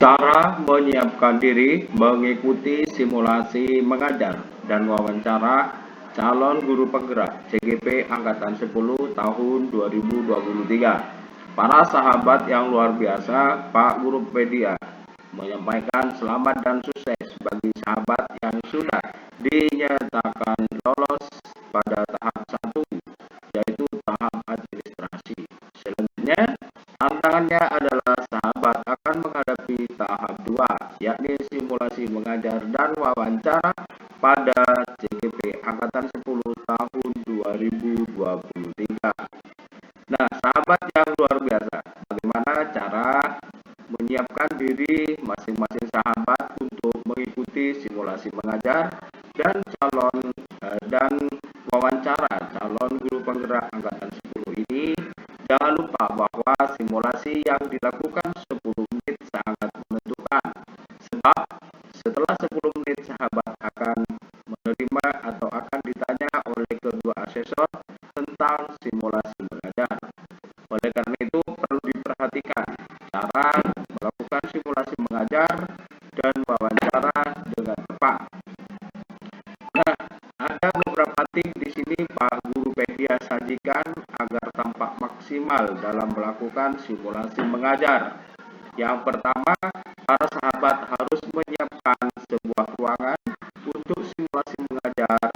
Cara menyiapkan diri mengikuti simulasi mengajar dan wawancara calon guru penggerak CGP Angkatan 10 tahun 2023. Para sahabat yang luar biasa, Pak Guru Pedia menyampaikan selamat dan sukses bagi sahabat yang sudah dinyatakan lolos pada tahap 1, yaitu tahap administrasi. Selanjutnya, tantangannya adalah sahabat akan menghadapi tahap 2, yakni simulasi mengajar dan wawancara pada CGP Angkatan 10 tahun 2023. Nah, sahabat yang luar biasa, bagaimana cara menyiapkan diri masing-masing sahabat untuk mengikuti simulasi mengajar dan dan wawancara calon guru penggerak angkatan 10 ini. Jangan lupa bahwa simulasi yang dilakukan 10 menit sangat menentukan, sebab setelah 10 menit sahabat akan menerima atau akan ditanya oleh kedua asesor tentang simulasi mengajar. Oleh karena itu perlu diperhatikan cara melakukan simulasi mengajar dan wawancara dengan tepat. Nah, ada beberapa tips di sini Pak Guru Pedia sajikan agar tampak maksimal dalam melakukan simulasi mengajar. Yang pertama, para sahabat harus menyiapkan sebuah ruangan untuk simulasi mengajar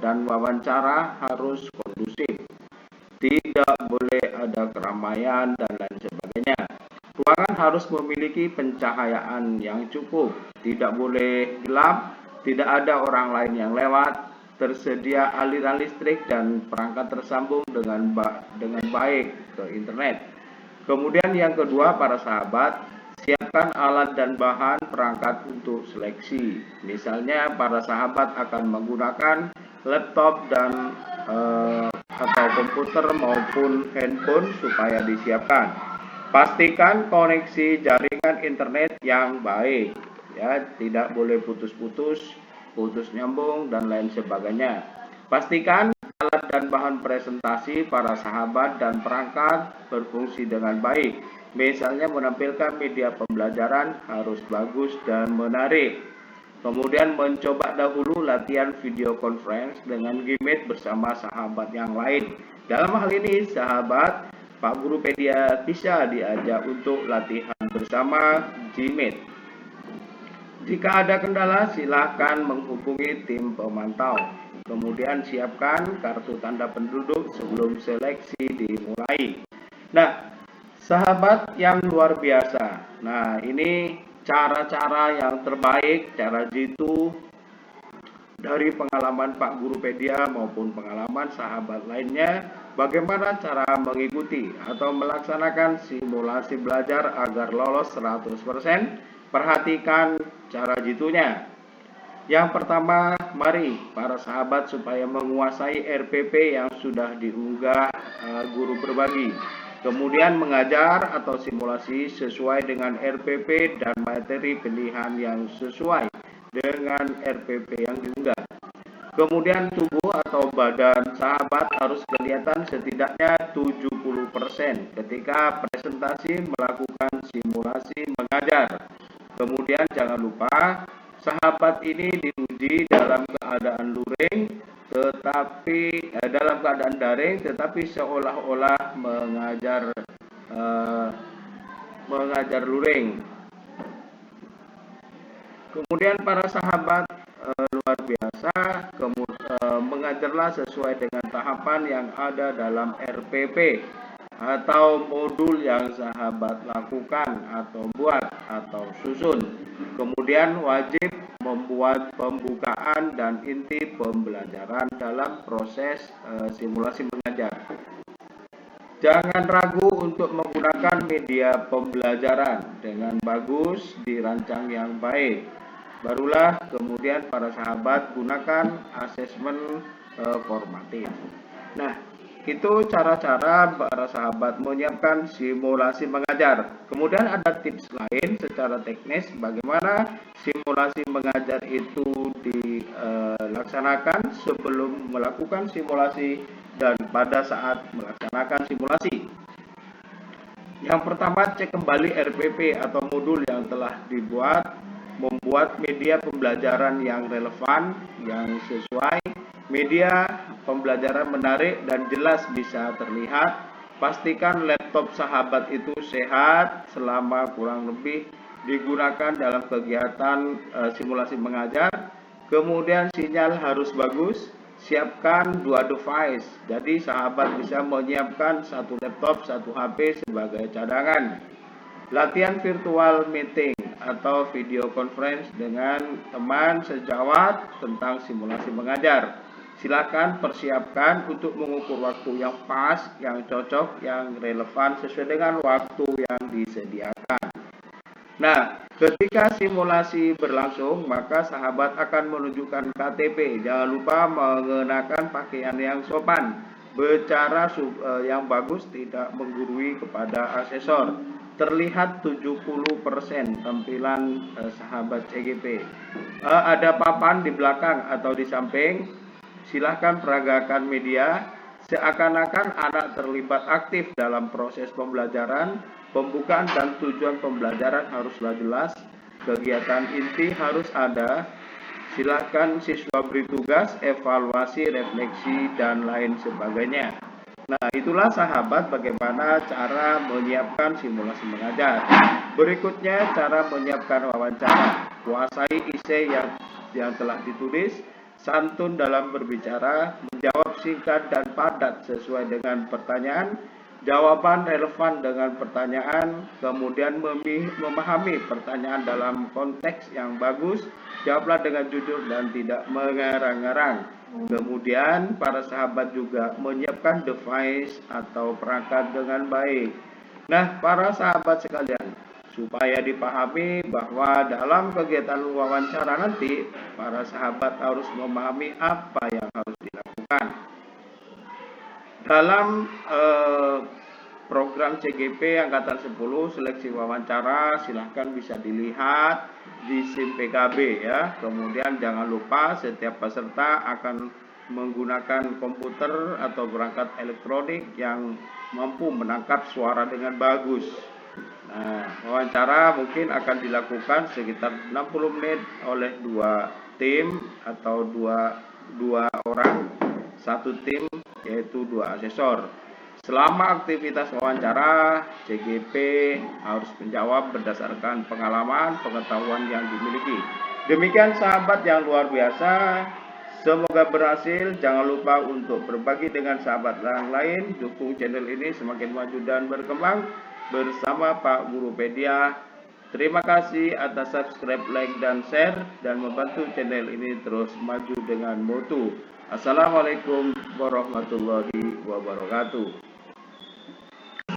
dan wawancara harus kondusif. Tidak boleh ada keramaian dan lain sebagainya. Ruangan harus memiliki pencahayaan yang cukup, tidak boleh gelap, tidak ada orang lain yang lewat, tersedia aliran listrik dan perangkat tersambung dengan baik ke internet. Kemudian yang kedua, para sahabat, siapkan alat dan bahan perangkat untuk seleksi. Misalnya para sahabat akan menggunakan laptop dan atau komputer maupun handphone supaya disiapkan. Pastikan koneksi jaringan internet yang baik, ya, tidak boleh putus-putus, putus nyambung dan lain sebagainya. Pastikan alat dan bahan presentasi para sahabat dan perangkat berfungsi dengan baik. Misalnya menampilkan media pembelajaran harus bagus dan menarik. Kemudian mencoba dahulu latihan video conference dengan Gmeet bersama sahabat yang lain. Dalam hal ini sahabat Pak Guru Pedia bisa diajak untuk latihan bersama Gmeet. Jika ada kendala silakan menghubungi tim pemantau. Kemudian siapkan kartu tanda penduduk sebelum seleksi dimulai. Nah, sahabat yang luar biasa. Nah, ini cara-cara yang terbaik, cara jitu dari pengalaman Pak Guru Pedia maupun pengalaman sahabat lainnya, bagaimana cara mengikuti atau melaksanakan simulasi belajar agar lolos 100%. Perhatikan cara jitunya. Yang pertama, mari para sahabat supaya menguasai RPP yang sudah diunggah guru berbagi. Kemudian mengajar atau simulasi sesuai dengan RPP dan materi pilihan yang sesuai dengan RPP yang diunggah. Kemudian tubuh atau badan sahabat harus kelihatan setidaknya 70% ketika presentasi melakukan simulasi mengajar. Kemudian jangan lupa sahabat ini diuji dalam keadaan luring dalam keadaan daring tetapi seolah-olah mengajar luring. Kemudian para sahabat luar biasa mengajarlah sesuai dengan tahapan yang ada dalam RPP atau modul yang sahabat lakukan atau buat atau susun. Kemudian wajib membuat pembukaan dan inti pembelajaran dalam proses simulasi mengajar. Jangan ragu untuk menggunakan media pembelajaran dengan bagus, dirancang yang baik. Barulah kemudian para sahabat gunakan asesmen formatif. Nah, itu cara-cara para sahabat menyiapkan simulasi mengajar. Kemudian ada tips lain secara teknis bagaimana simulasi mengajar itu dilaksanakan sebelum melakukan simulasi dan pada saat melaksanakan simulasi. Yang pertama, cek kembali RPP atau modul yang telah dibuat, membuat media pembelajaran yang relevan, yang sesuai, media pembelajaran menarik dan jelas bisa terlihat. Pastikan laptop sahabat itu sehat selama kurang lebih digunakan dalam kegiatan simulasi mengajar. Kemudian sinyal harus bagus. Siapkan 2 device, jadi sahabat bisa menyiapkan 1 laptop, 1 HP sebagai cadangan. Latihan virtual meeting atau video conference dengan teman sejawat tentang simulasi mengajar. Silakan persiapkan untuk mengukur waktu yang pas, yang cocok, yang relevan sesuai dengan waktu yang disediakan. Nah, ketika simulasi berlangsung, maka sahabat akan menunjukkan KTP. Jangan lupa mengenakan pakaian yang sopan, bicara yang bagus, tidak menggurui kepada asesor. Terlihat 70% tampilan sahabat CGP. Ada papan di belakang atau di samping. Silahkan peragakan media. Seakan-akan anak terlibat aktif dalam proses pembelajaran. Pembukaan dan tujuan pembelajaran haruslah jelas. Kegiatan inti harus ada. Silakan siswa beri tugas, evaluasi, refleksi, dan lain sebagainya. Nah, itulah sahabat bagaimana cara menyiapkan simulasi mengajar. Berikutnya, cara menyiapkan wawancara. Kuasai isi yang telah ditulis, santun dalam berbicara, menjawab singkat dan padat sesuai dengan pertanyaan, jawaban relevan dengan pertanyaan, kemudian memahami pertanyaan dalam konteks yang bagus, jawablah dengan jujur dan tidak mengarang-arang. Kemudian para sahabat juga menyiapkan device atau perangkat dengan baik. Nah, para sahabat sekalian, supaya dipahami bahwa dalam kegiatan wawancara nanti, para sahabat harus memahami apa yang harus dilakukan. Dalam program CGP Angkatan 10 seleksi wawancara, silahkan bisa dilihat di SIM PKB ya. Kemudian jangan lupa setiap peserta akan menggunakan komputer atau perangkat elektronik yang mampu menangkap suara dengan bagus. Nah, wawancara mungkin akan dilakukan sekitar 60 menit oleh 2 tim atau dua orang, 1 tim yaitu 2 asesor. Selama aktivitas wawancara, CGP harus menjawab berdasarkan pengalaman, pengetahuan yang dimiliki. Demikian sahabat yang luar biasa, semoga berhasil. Jangan lupa untuk berbagi dengan sahabat yang lain, dukung channel ini semakin maju dan berkembang bersama Pak Guru Pedia. Terima kasih atas subscribe, like, dan share, dan membantu channel ini terus maju dengan mutu. Assalamualaikum warahmatullahi wabarakatuh.